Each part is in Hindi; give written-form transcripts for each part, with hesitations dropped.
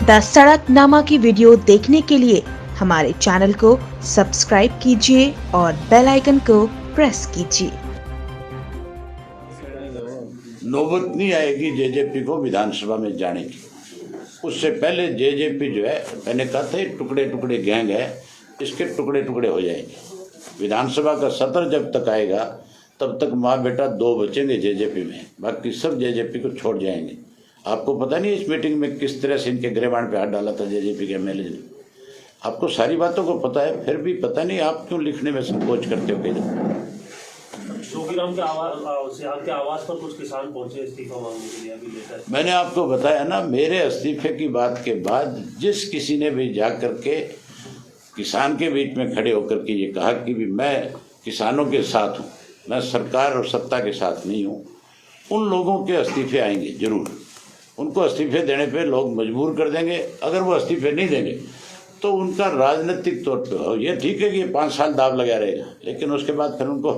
द सड़कनामा की वीडियो देखने के लिए हमारे चैनल को सब्सक्राइब कीजिए और बेल आइकन को प्रेस कीजिए। नौबत नहीं आएगी जेजेपी को विधानसभा में जाने की। उससे पहले जेजेपी जो है, मैंने कहा था टुकड़े टुकड़े गैंग है, इसके टुकड़े टुकड़े हो जाएंगे। विधानसभा का सत्र जब तक आएगा तब तक माँ बेटा दो बचेंगे जेजेपी में, बाकी सब जेजेपी को छोड़ जाएंगे। आपको पता नहीं इस मीटिंग में किस तरह से इनके गिरेबान पे हाथ डाला था जेजेपी के एमएलए ने। आपको सारी बातों को पता है, फिर भी पता नहीं आप क्यों लिखने में संकोच करते हो। जोगीराम के आवास पर कुछ किसान पहुंचे इस्तीफा मांगने के लिए अभी लेटर। मैंने आपको बताया ना, मेरे इस्तीफे की बात के बाद जिस किसी ने भी जा करके किसान के बीच में खड़े होकर के ये कहा कि भी मैं किसानों के साथ हूँ, मैं सरकार और सत्ता के साथ नहीं हूँ, उन लोगों के इस्तीफे आएंगे जरूर। उनको इस्तीफे देने पे लोग मजबूर कर देंगे। अगर वो इस्तीफे नहीं देंगे तो उनका राजनीतिक तौर पे हो, ये ठीक है कि 5 साल दाव लगा रहेगा, लेकिन उसके बाद फिर उनको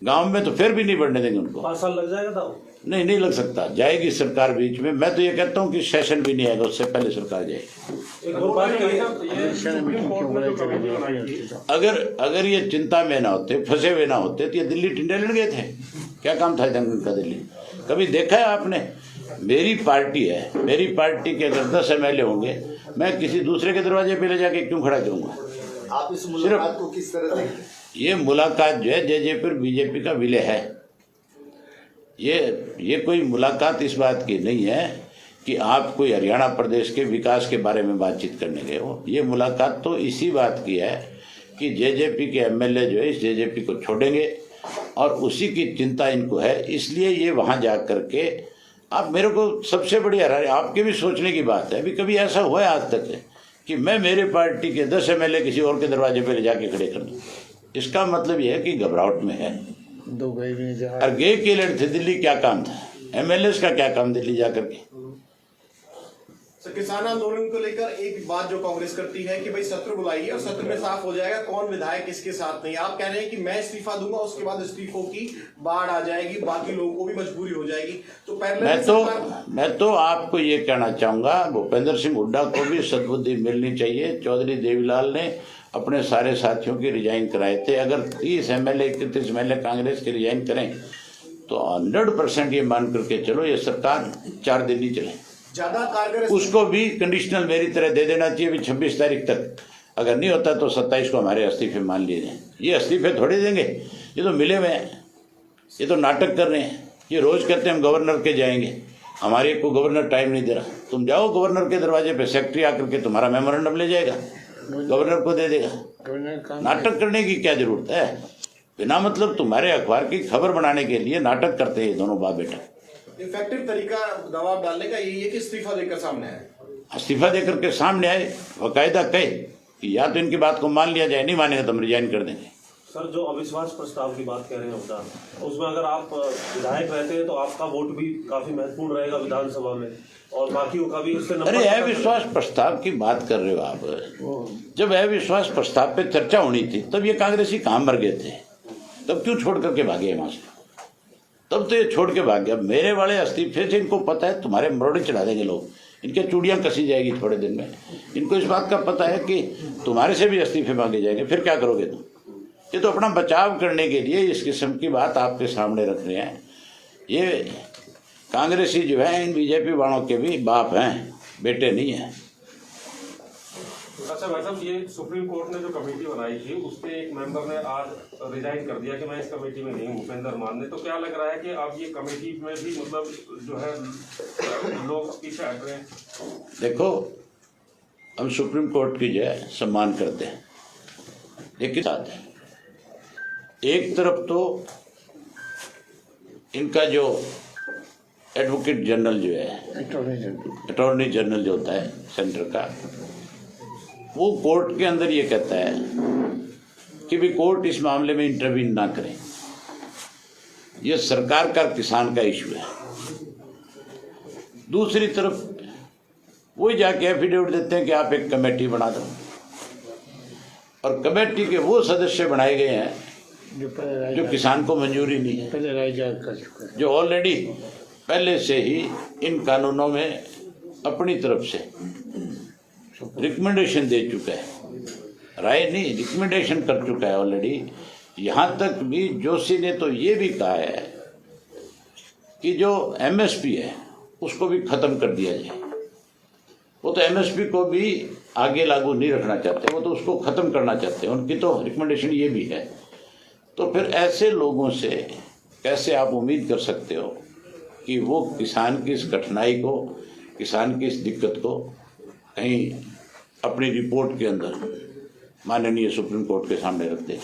गांव में तो फिर भी नहीं बढ़ने देंगे। उनको 5 साल लग जाएगा दाव? नहीं लग सकता। जाएगी सरकार बीच में। मैं तो ये कहता हूँ कि सेशन भी नहीं आएगा, उससे पहले सरकार जाएगी। अगर ये चिंता में ना होते, फंसे हुए ना होते तो ये दिल्ली टिंडे गए थे। क्या काम था इनका दिल्ली? कभी देखा है आपने? मेरी पार्टी है, मेरी पार्टी के अगर 10 एमएलए होंगे, मैं किसी दूसरे के दरवाजे पे ले जाके क्यों खड़ा करूंगा? आप इस मुलाकात को किस तरह देखते हैं? ये मुलाकात जो है जेजेपी और बीजेपी का विलय है। ये कोई मुलाकात इस बात की नहीं है कि आप कोई हरियाणा प्रदेश के विकास के बारे में बातचीत करने गए हो। ये मुलाकात तो इसी बात की है कि जेजेपी के एमएलए जो है इस जेजेपी को छोड़ेंगे और उसी की चिंता इनको है, इसलिए ये वहाँ जा करके। आप मेरे को सबसे बड़ी हैरानी, आपके भी सोचने की बात है, अभी कभी ऐसा हुआ है आज तक कि मैं मेरे पार्टी के 10 एमएलए किसी और के दरवाजे पे ले जाके खड़े कर दूं? इसका मतलब यह है कि घबराहट में है। और गए के लड़ते दिल्ली, क्या काम था? एमएलए का क्या काम दिल्ली जाकर के? सर, किसान आंदोलन को लेकर एक बात जो कांग्रेस करती है कि भाई सत्र बुलाइए और सत्र में साफ हो जाएगा कौन विधायक किसके साथ नहीं। आप कह रहे हैं कि मैं इस्तीफा दूंगा, उसके बाद इस्तीफों की बाढ़ आ जाएगी, बाकी लोगों को भी मजबूरी हो जाएगी। तो पहले मैं तो आपको ये कहना चाहूंगा, भूपेंद्र सिंह हुड्डा को भी सद्बुद्धि मिलनी चाहिए। चौधरी देवीलाल ने अपने सारे साथियों के रिजाइन कराए थे। अगर 30 एमएलए 31 एमएलए कांग्रेस के रिजाइन करें तो 100% ये मान करके चलो ये सरकार 4 दिन ही चले। ज्यादा कारगर उसको भी कंडीशनल मेरी तरह दे देना चाहिए भी 26 तारीख तक। अगर नहीं होता तो 27 को हमारे इस्तीफे मान लिए जाए। ये इस्तीफे थोड़े देंगे, ये तो मिले हुए हैं, ये तो नाटक कर रहे हैं। ये रोज कहते हैं हम गवर्नर के जाएंगे, हमारे को गवर्नर टाइम नहीं दे रहा। तुम जाओ गवर्नर के दरवाजे पे, सेक्रेटरी आकर के तुम्हारा मेमोरेंडम ले जाएगा, गवर्नर को दे देगा। नाटक करने की क्या जरूरत है? बिना मतलब तुम्हारे अखबार की खबर बनाने के लिए नाटक करते हैं दोनों बाप बेटा। इफेक्टिव तरीका दबाव डालने का यही है कि इस्तीफा देकर सामने आए। इस्तीफा देकर के सामने आए, बाकायदा कहे कि या तो इनकी बात को मान लिया जाए, नहीं मानेगा तो हम रिजाइन कर देंगे। सर, जो अविश्वास प्रस्ताव की बात कह रहे हैं हुड्डा, उसमें अगर आप विधायक रहते हैं तो आपका वोट भी काफी महत्वपूर्ण रहेगा विधानसभा में और बाकियों का भी। उससे अरे अविश्वास प्रस्ताव की बात कर रहे हो आप? जब अविश्वास प्रस्ताव पे चर्चा होनी थी तब ये कांग्रेसी कहाँ मर गए थे? तब क्यों छोड़ करके भागे वहां से? तब तो ये छोड़ के भाग गया। मेरे वाले इस्तीफे से इनको पता है तुम्हारे मरोड़े चढ़ा देंगे लोग, इनके चूड़ियां कसी जाएगी थोड़े दिन में। इनको इस बात का पता है कि तुम्हारे से भी इस्तीफे मांगे जाएंगे, फिर क्या करोगे तुम? ये तो अपना बचाव करने के लिए इस किस्म की बात आपके सामने रख रहे हैं। ये कांग्रेसी जो है इन बीजेपी वालों के भी बाप हैं, बेटे नहीं हैं। अच्छा भाई साहब, ये सुप्रीम कोर्ट ने जो कमेटी बनाई थी उसके एक मेंबर ने आज रिजाइन कर दिया कि मैं इस कमेटी में नहीं हूँ, भूपेंद्र मान ने। तो क्या लग रहा है कि अब ये कमेटी में भी मतलब जो है लोग पीछे हट रहे हैं? देखो, हम सुप्रीम कोर्ट की जो है सम्मान करते हैं, लेकिन साथ है एक तरफ तो इनका जो एडवोकेट जनरल जो है, अटॉर्नी जनरल जो होता है सेंटर का, वो कोर्ट के अंदर ये कहता है कि भी कोर्ट इस मामले में इंटरवीन ना करें, ये सरकार का किसान का इशू है। दूसरी तरफ वो जाके एफिडेविट देते हैं कि आप एक कमेटी बना दो, और कमेटी के वो सदस्य बनाए गए हैं जो किसान को मंजूरी नहीं है, पहले राय कर चुका है, जो ऑलरेडी पहले से ही इन कानूनों में अपनी तरफ से रिकमेंडेशन दे चुका है, राय नहीं रिकमेंडेशन कर चुका है ऑलरेडी। यहाँ तक भी जोशी ने तो ये भी कहा है कि जो एमएसपी है उसको भी खत्म कर दिया जाए। वो तो एमएसपी को भी आगे लागू नहीं रखना चाहते, वो तो उसको खत्म करना चाहते हैं, उनकी तो रिकमेंडेशन ये भी है। तो फिर ऐसे लोगों से कैसे आप उम्मीद कर सकते हो कि वो किसान की इस कठिनाई को, किसान की इस दिक्कत को कहीं अपनी रिपोर्ट के अंदर माननीय सुप्रीम कोर्ट के सामने रख दें।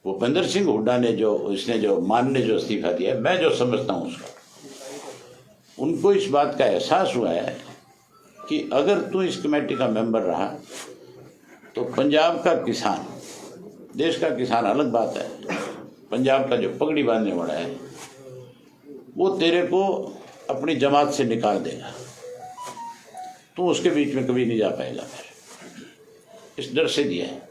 भूपेंद्र सिंह हुड्डा ने जो मान ने जो इस्तीफा दिया है, मैं जो समझता हूँ उसका, उनको इस बात का एहसास हुआ है कि अगर तू इस कमेटी का मेंबर रहा तो पंजाब का किसान, देश का किसान अलग बात है, पंजाब का जो पगड़ी बांधने वाला है वो तेरे को अपनी जमात से निकाल देगा, तू उसके बीच में कभी नहीं जा पाएगा। फिर इस डर से दिया है।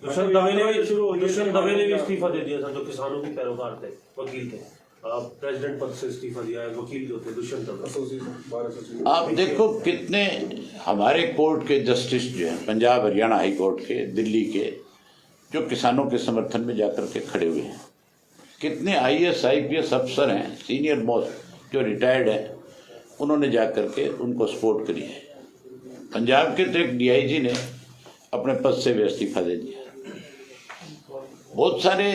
दुष्यंत दवे ने भी इस्तीफा दे दिया था, जो किसानों के पैरोकार थे, वकील थे। प्रेसिडेंट पद से इस्तीफा दिया है वकील जो थे दुष्यंत दवे। आप देखो कितने हमारे कोर्ट के जस्टिस जो हैं, पंजाब हरियाणा हाई कोर्ट के, दिल्ली के, जो किसानों के समर्थन में जाकर के खड़े हुए हैं। कितने IAS IPS अफसर हैं, सीनियर मोस्ट जो रिटायर्ड हैं, उन्होंने जाकर के उनको सपोर्ट करी है। पंजाब के तो एक DIG ने अपने पद से भी इस्तीफा दे दिया। बहुत सारे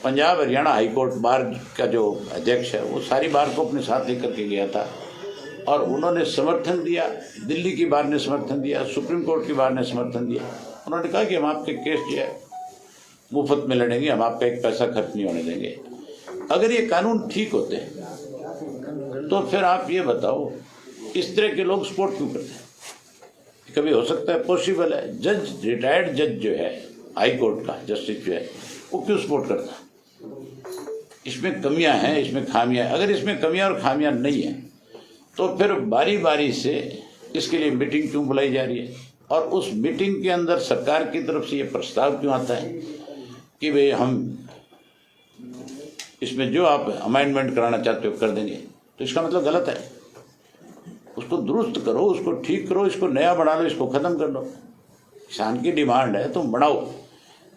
Punjab Haryana high court bar का जो अध्यक्ष है वो सारी बार को अपने साथ लेकर के गया था और उन्होंने समर्थन दिया। दिल्ली की बार ने समर्थन दिया, सुप्रीम कोर्ट की बार ने समर्थन दिया। उन्होंने कहा कि हम आपके केस जो है मुफ्त में लड़ेंगे, हम आपका एक पैसा खर्च नहीं होने देंगे। अगर ये कानून ठीक होते तो फिर आप ये बताओ इस तरह के लोग सपोर्ट क्यों करते हैं? कभी हो सकता है, पॉसिबल है, जज, रिटायर्ड जज जो है हाई कोर्ट का जस्टिस जो है वो क्यों सपोर्ट करता है? इसमें कमियां हैं, इसमें खामियां हैं। अगर इसमें कमियां और खामियां नहीं है तो फिर बारी बारी से इसके लिए मीटिंग क्यों बुलाई जा रही है? और उस मीटिंग के अंदर सरकार की तरफ से ये प्रस्ताव क्यों आता है कि भाई हम इसमें जो आप अमेंडमेंट कराना चाहते हो कर देंगे? तो इसका मतलब गलत है। उसको दुरुस्त करो, उसको ठीक करो, इसको नया बना लो, इसको खत्म कर लो। किसान की डिमांड है तुम बढ़ाओ,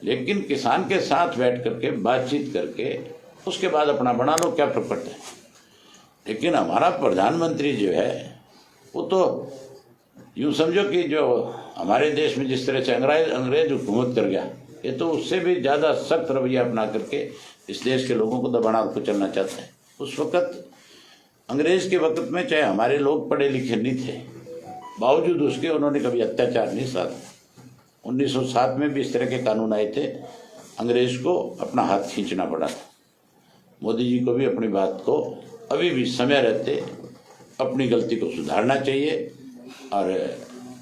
लेकिन किसान के साथ बैठ करके बातचीत करके उसके बाद अपना बना लो, क्या फर्क पड़ता है? लेकिन हमारा प्रधानमंत्री जो है वो तो यूँ समझो कि जो हमारे देश में जिस तरह से अंग्रेज हुकूमत कर गया, ये तो उससे भी ज़्यादा सख्त रवैया अपना करके इस देश के लोगों को दबाना को चलना चाहते हैं। उस वक़्त अंग्रेज़ के वक़्त में चाहे हमारे लोग पढ़े लिखे नहीं थे, बावजूद उसके उन्होंने कभी अत्याचार नहीं साधा। 1907 में भी इस तरह के कानून आए थे, अंग्रेज़ को अपना हाथ खींचना पड़ा था। मोदी जी को भी अपनी बात को अभी भी समय रहते अपनी गलती को सुधारना चाहिए और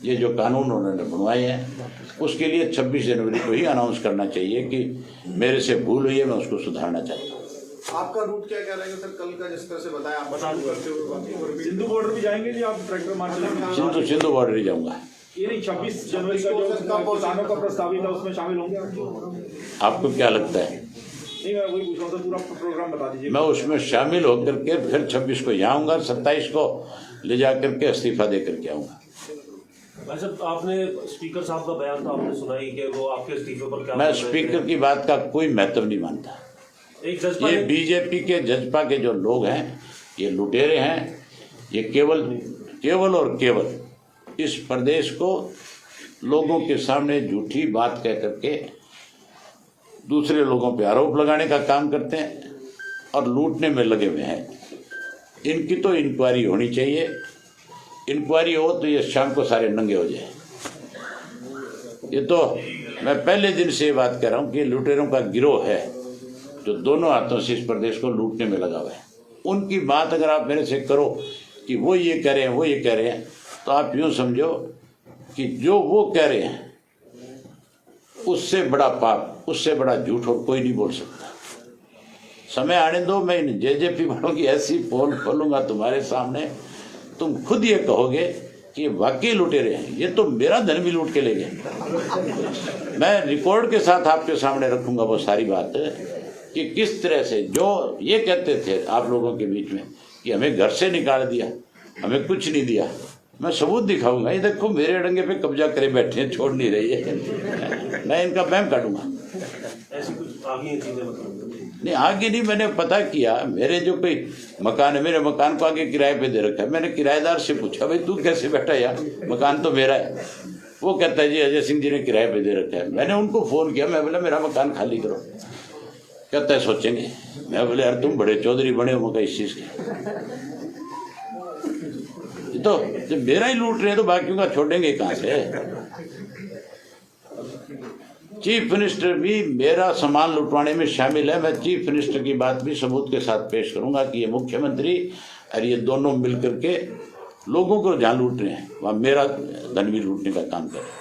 ये जो कानून उन्होंने बनवाए हैं उसके लिए 26 जनवरी को ही अनाउंस करना चाहिए कि मेरे से भूल हुई है, मैं उसको सुधारना चाहता हूँ। आपका रूट क्या रहेगा सर कल का, जिस तरह से बताया आप करते हुए? सिंधु बॉर्डर भी जाएंगे जी आप? ट्रैक्टर मार चलेंगे? सिंधु बॉर्डर ही जाऊँगा। ये नहीं 26 जनवरी का जो किसानों का प्रस्तावित है उसमें शामिल होंगे? आपको क्या लगता है? नहीं, मैं वही पूछ रहा था, पूरा प्रोग्राम बता दीजिए। मैं उसमें शामिल होकर के फिर 26 को यहाँ आऊँगा, 27 को ले जा करके इस्तीफा दे करके आऊँगा। वैसे आपने स्पीकर साहब का बयान था, आपने सुना ही कि वो आपके इस्तीफे पर क्या? मैं स्पीकर की बात का कोई महत्व नहीं मानता। एक जज्बा ये बीजेपी के जज्बा के जो लोग हैं ये लुटेरे हैं। ये केवल और केवल इस प्रदेश को लोगों के सामने झूठी बात कह करके दूसरे लोगों पे आरोप लगाने का काम करते हैं और लूटने में लगे हुए हैं। इनकी तो इंक्वायरी होनी चाहिए। इंक्वायरी हो तो ये शाम को सारे नंगे हो जाए। ये तो मैं पहले दिन से ये बात कर रहा हूँ कि लुटेरों का गिरोह है जो दोनों हाथों से इस प्रदेश को लूटने में लगा हुआ है। उनकी बात अगर आप मेरे से करो कि वो ये कह रहे हैं, वो ये कह रहे हैं, तो आप यूँ समझो कि जो वो कह रहे हैं उससे बड़ा पाप, उससे बड़ा झूठ और कोई नहीं बोल सकता। समय आने दो, मैं इन जेजेपी वालों की ऐसी पोल खोलूंगा तुम्हारे सामने, तुम खुद ये कहोगे कि वाकई लुटेरे हैं। ये तो मेरा धन भी लूट के ले गए। मैं रिकॉर्ड के साथ आपके सामने रखूंगा वो सारी बात कि किस तरह से जो ये कहते थे आप लोगों के बीच में कि हमें घर से निकाल दिया, हमें कुछ नहीं दिया, मैं सबूत दिखाऊंगा। ये देखो मेरे अडंगे पे कब्जा करे बैठे हैं, छोड़ नहीं रही है। मैं इनका बैम काटूंगा। ऐसी कुछ आगे चीजें मतलब नहीं आगे नहीं, मैंने पता किया। मेरे जो कोई मकान है, मेरे मकान को आगे किराए पे दे रखा है। मैंने किराएदार से पूछा भाई तू कैसे बैठा यार, मकान तो मेरा है। वो कहता है जी अजय सिंह जी ने किराए पे दे रखा है। मैंने उनको फोन किया, मैं बोला मेरा मकान खाली करो। कहता है सोचेंगे। मैं बोले यार तुम बड़े चौधरी बने हो इस चीज के, तो जब मेरा ही लूट रहे हैं तो बाकियों का छोड़ेंगे कहां से। चीफ मिनिस्टर भी मेरा सामान लुटवाने में शामिल है। मैं चीफ मिनिस्टर की बात भी सबूत के साथ पेश करूंगा कि ये मुख्यमंत्री और ये दोनों मिलकर के लोगों को जहां लूट रहे हैं वहां मेरा धन भी लूटने का काम कर रहे हैं।